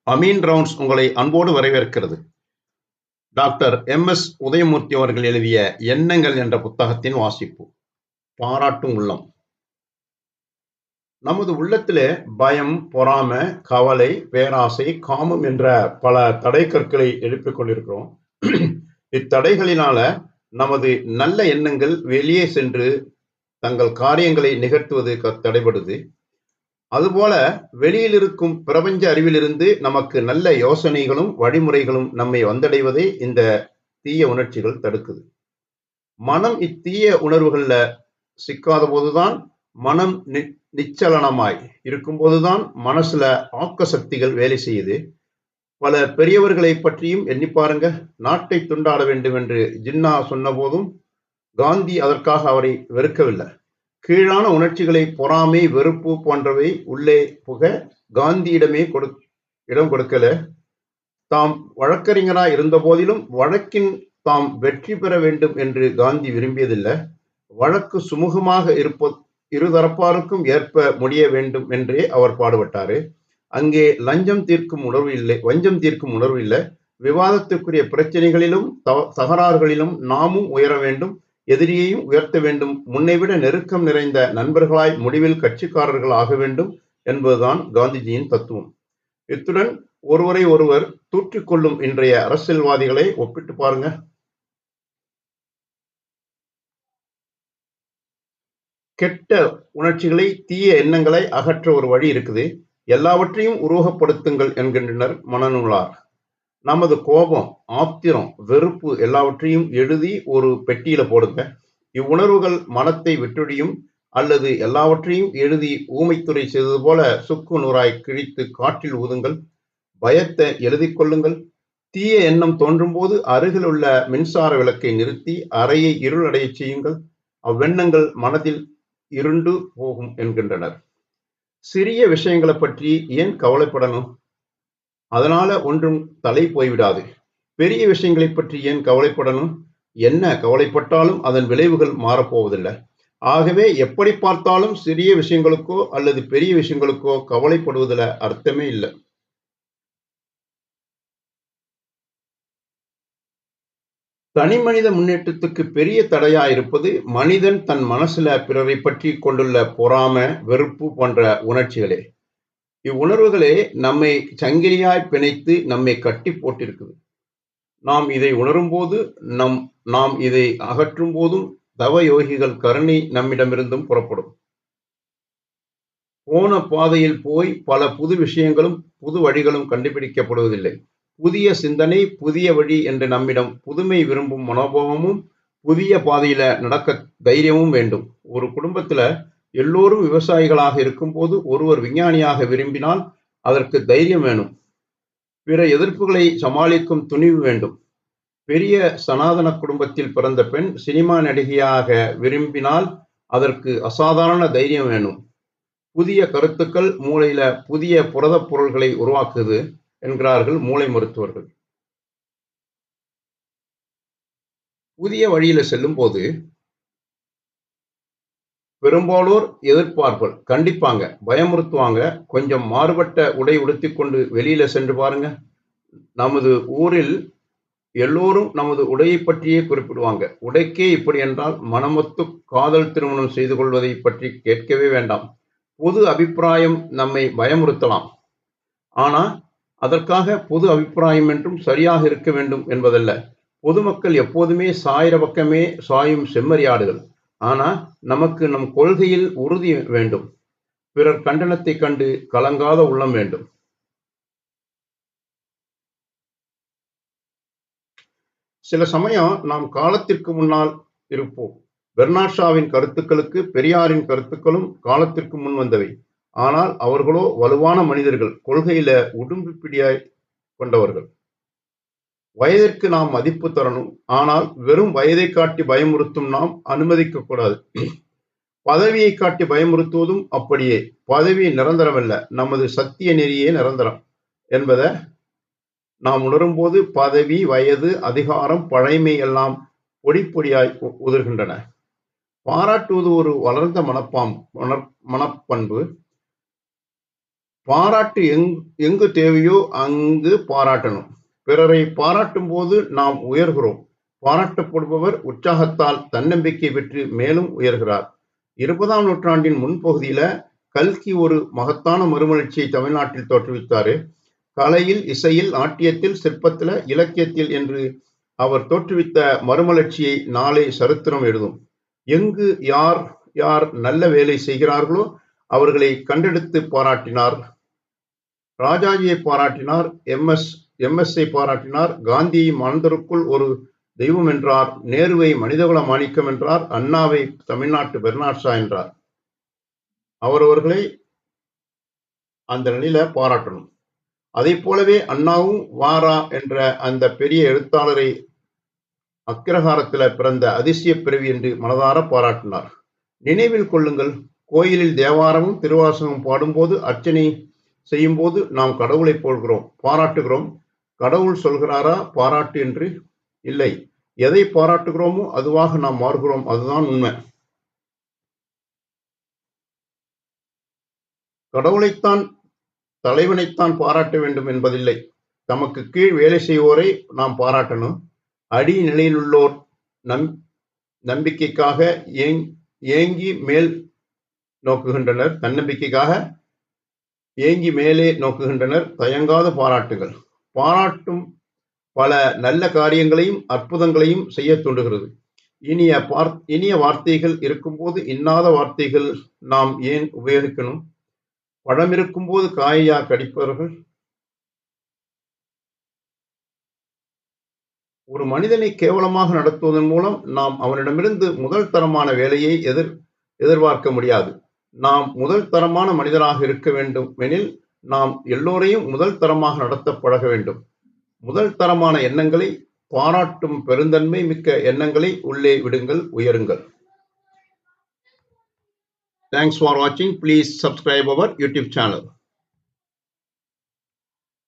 Ameen rounds உங்களை அன்போடு வரவேற்கிறது. Doctor MS. உதயமூர்த்தி அவர்கள் எழுதிய எண்ணங்கள் என்ற புத்தகத்தின் வாசிப்பு. பாராட்டும் உள்ளம். நமது உள்ளத்திலே பயம், பொறாமை, கவலை, பேராசை, காமம் என்ற பல தடை கற்களை எழுப்பிக் கொண்டிருக்கிறோம். இத்தடைகளினால நமது நல்ல எண்ணங்கள் வெளியே சென்று தங்கள் காரியங்களை நிகழ்த்துவது தடைபடுது. அதுபோல வெளியில் இருக்கும் பிரபஞ்ச அறிவிலிருந்து நமக்கு நல்ல யோசனைகளும் வழிமுறைகளும் நம்மை வந்தடைவதை இந்த தீய உணர்ச்சிகள் தடுக்குது. மனம் இத்தீய உணர்வுகள்ல சிக்காத போதுதான், மனம் நிச்சலனமாய் இருக்கும்போதுதான் மனசுல ஆக்க சக்திகள் வேலை செய்யுது. பல பெரியவர்களை பற்றியும் எண்ணி பாருங்க. நாட்டை துண்டாட வேண்டும் என்று ஜின்னா சொன்ன போதும் காந்தி அதற்காக அவரை வெறுக்கவில்லை. கீழான உணர்ச்சிகளை, பொறாமை, வெறுப்பு போன்றவை உள்ளே புக காந்தியிடமே இடம் கொடுக்கல. தாம் வழக்கறிஞராய் இருந்த போதிலும் வழக்கின் தாம் வெற்றி பெற வேண்டும் என்று காந்தி விரும்பியதில்லை. வழக்கு சுமூகமாக இருதரப்பாருக்கும் ஏற்ப முடிய வேண்டும் என்றே அவர் பாடுபட்டாரு. அங்கே வஞ்சம் தீர்க்கும் உணர்வு இல்லை. விவாதத்துக்குரிய பிரச்சனைகளிலும் தகராறுகளிலும் நாமும் உயர வேண்டும், எதிரியையும் உயர்த்த வேண்டும், முன்னைவிட நெருக்கம் நிறைந்த நண்பர்களாய் முடிவில் கட்சிக்காரர்கள் ஆக வேண்டும் என்பதுதான் காந்திஜியின் தத்துவம். இத்துடன் ஒருவரை ஒருவர் தூற்றிக்கொள்ளும் இன்றைய அரசியல்வாதிகளை ஒப்பிட்டு பாருங்க. கெட்ட உணர்ச்சிகளை, தீய எண்ணங்களை அகற்ற ஒரு வழி இருக்குது. எல்லாவற்றையும் உருவகப்படுத்துங்கள் என்கின்றனர் மனநூலார். நமது கோபம், ஆத்திரம், வெறுப்பு எல்லாவற்றையும் எழுதி ஒரு பெட்டியில போடுங்க. இவ்வுணர்வுகள் மனத்தை விட்டொழியும். அல்லது எல்லாவற்றையும் எழுதி ஊமைத்துறை செய்தது போல சுக்கு நூறாய் கிழித்து காற்றில் ஊதுங்கள். பயத்தை எழுதி கொள்ளுங்கள். தீய எண்ணம் தோன்றும் போது அருகில் உள்ள மின்சார விளக்கை நிறுத்தி அறையை இருளடைய செய்யுங்கள். அவ்வெண்ணங்கள் மனதில் இருண்டு போகும் என்கின்றனர். சிறிய விஷயங்களை பற்றி ஏன் கவலைப்படணும்? அதனால ஒன்றும் தலை போய்விடாது. பெரிய விஷயங்களை பற்றி ஏன் கவலைப்படணும்? என்ன கவலைப்பட்டாலும் அதன் விளைவுகள் மாறப்போவதில்லை. ஆகவே எப்படி பார்த்தாலும் சிறிய விஷயங்களுக்கோ அல்லது பெரிய விஷயங்களுக்கோ கவலைப்படுவதில் அர்த்தமே இல்லை. தனி மனித முன்னேற்றத்துக்கு பெரிய தடையா இருப்பது மனிதன் தன் மனசுல பிறரை பற்றி கொண்டுள்ள பொறாமை, வெறுப்பு போன்ற உணர்ச்சிகளே. இவ்வுணர்வுகளே நம்மை சங்கிலியாய் பிணைத்து நம்மை கட்டி போட்டிருக்குது. நாம் இதை உணரும் போது, நாம் இதை அகற்றும் போதும் தவ யோகிகள் கருணை நம்மிடமிருந்தும் புறப்படும். போன பாதையில் போய் பல புது விஷயங்களும் புது வழிகளும் கண்டுபிடிக்கப்படுவதில்லை. புதிய சிந்தனை, புதிய வழி என்று நம்மிடம் புதுமை விரும்பும் மனோபாவமும் புதிய பாதையில நடக்க தைரியமும் வேண்டும். ஒரு குடும்பத்துல எல்லோரும் விவசாயிகளாக இருக்கும்போது ஒருவர் விஞ்ஞானியாக விரும்பினால் அதற்கு தைரியம் வேணும். பிற எதிர்ப்புகளை சமாளிக்கும் துணிவு வேண்டும். பெரிய சனாதன குடும்பத்தில் பிறந்த பெண் சினிமா நடிகையாக விரும்பினால் அதற்கு அசாதாரண தைரியம் வேணும். புதிய கருத்துக்கள் மூளையில புதிய புரதப் பொருள்களை உருவாக்குது என்கிறார்கள் மூளை மருத்துவர்கள். புதிய வழியில செல்லும் போது பெரும்பாலோர் எதிர்ப்பார்கள், கண்டிப்பாங்க, பயமுறுத்துவாங்க. கொஞ்சம் மாறுபட்ட உடை உடுத்திக்கொண்டு வெளியில சென்று பாருங்க. நமது ஊரில் எல்லோரும் நமது உடையை பற்றியே குறிப்பிடுவாங்க. உடைக்கே இப்படி என்றால் மனமொத்து காதல் திருமணம் செய்து கொள்வதை பற்றி கேட்கவே வேண்டாம். பொது அபிப்பிராயம் நம்மை பயமுறுத்தலாம். ஆனா அதற்காக பொது அபிப்பிராயம் என்றும் சரியாக இருக்க வேண்டும் என்பதல்ல. பொதுமக்கள் எப்போதுமே சாயிர பக்கமே சாயும் செம்மறியாடுகள். ஆனா நமக்கு நம் கொள்கையில் உறுதி வேண்டும். பிறர் கண்டனத்தை கண்டு கலங்காத உள்ளம் வேண்டும். சில சமயம் நாம் காலத்திற்கு முன்னால் இருப்போம். பெர்னாட் ஷாவின் கருத்துக்களுக்கு பெரியாரின் கருத்துக்களும் காலத்திற்கு முன் வந்தவை. ஆனால் அவர்களோ வலுவான மனிதர்கள், கொள்கையில உடும்பு பிடியாய் கொண்டவர்கள். வயதிற்கு நாம் மதிப்பு தரணும். ஆனால் வெறும் வயதை காட்டி பயமுறுத்தும் நாம் அனுமதிக்க கூடாது. பதவியை காட்டி பயமுறுத்துவதும் அப்படியே. பதவி நிரந்தரமல்ல, நமது சத்திய நெறியே நிரந்தரம் என்பதை நாம் உணரும் போது பதவி, வயது, அதிகாரம், பழைமை எல்லாம் பொடி பொடியாய் உதிர்கின்றன. பாராட்டுவது ஒரு வளர்ந்த மனப்பண்பு. பாராட்டு எங்கு தேவையோ அங்கு பாராட்டணும். பிறரை பாராட்டும் போது நாம் உயர்கிறோம். பாராட்டப்படுபவர் உற்சாகத்தால் தன்னம்பிக்கை பெற்று மேலும் உயர்கிறார். 20ஆம் நூற்றாண்டின் முன்பகுதியில கல்கி ஒரு மகத்தான மறுமலர்ச்சியை தமிழ்நாட்டில் தோற்றுவித்தாரு. கலையில், இசையில், நாட்டியத்தில், சிற்பத்தில், இலக்கியத்தில் என்று அவர் தோற்றுவித்த மறுமலர்ச்சியை நாளை சரித்திரம் எழுதும். எங்கு யார் யார் நல்ல வேலை செய்கிறார்களோ அவர்களை கண்டெடுத்து பாராட்டினார். ராஜாஜியை பாராட்டினார், எம்எஸ்ஐ பாராட்டினார், காந்தியை மாந்தருக்குள் ஒரு தெய்வம் என்றார், நேருவை மனிதகுல மாணிக்கம் என்றார், அண்ணாவை தமிழ்நாட்டு பெர்னாட் ஷா என்றார். அவரவர்களை அந்த நிலையில பாராட்டணும். அதை போலவே அண்ணாவும் வாரா என்ற அந்த பெரிய எழுத்தாளரை அக்கிரகாரத்தில் பிறந்த அதிசய பிறவி என்று மனதார பாராட்டினார். நினைவில் கொள்ளுங்கள், கோயிலில் தேவாரமும் திருவாசகம் பாடும்போது, அர்ச்சனை செய்யும் போது நாம் கடவுளை போல்கிறோம், பாராட்டுகிறோம். கடவுள் சொல்கிறாரா பாராட்டு என்று? இல்லை. எதை பாராட்டுகிறோமோ அதுவாக நாம் மாறுகிறோம். அதுதான் உண்மை. கடவுளைத்தான் தலைவனைத்தான் பாராட்ட வேண்டும் என்பதில்லை. தமக்கு கீழ் வேலை செய்வோரை நாம் பாராட்டணும். அடி நிலையிலுள்ளோர் நம்பிக்கைக்காக ஏங்கி மேல் நோக்குகின்றனர், தன்னம்பிக்கைக்காக ஏங்கி மேலே நோக்குகின்றனர். தயங்காத பாராட்டுகள். பாராட்டும் பல நல்ல காரியங்களையும் அற்புதங்களையும் செய்ய தூண்டுகிறது. இனிய வார்த்தைகள் இருக்கும்போது இன்னாத வார்த்தைகள் நாம் ஏன் உபயோகிக்கணும்? பழம் இருக்கும்போது காயா கடிப்பவர்கள்? ஒரு மனிதனை கேவலமாக நடத்துவதன் மூலம் நாம் அவனிடமிருந்து முதல் தரமான வேலையை எதிர்பார்க்க முடியாது. நாம் முதல் தரமான மனிதராக இருக்க வேண்டும் எனில் நாம் எல்லோரையும் முதல் தரமாக நடத்த பழக வேண்டும். முதல் தரமான எண்ணங்களை, பாராட்டும் பெருந்தன்மை மிக்க எண்ணங்களை உள்ளே விடுங்கள், உயருங்கள். Thanks for watching. Please subscribe our YouTube channel.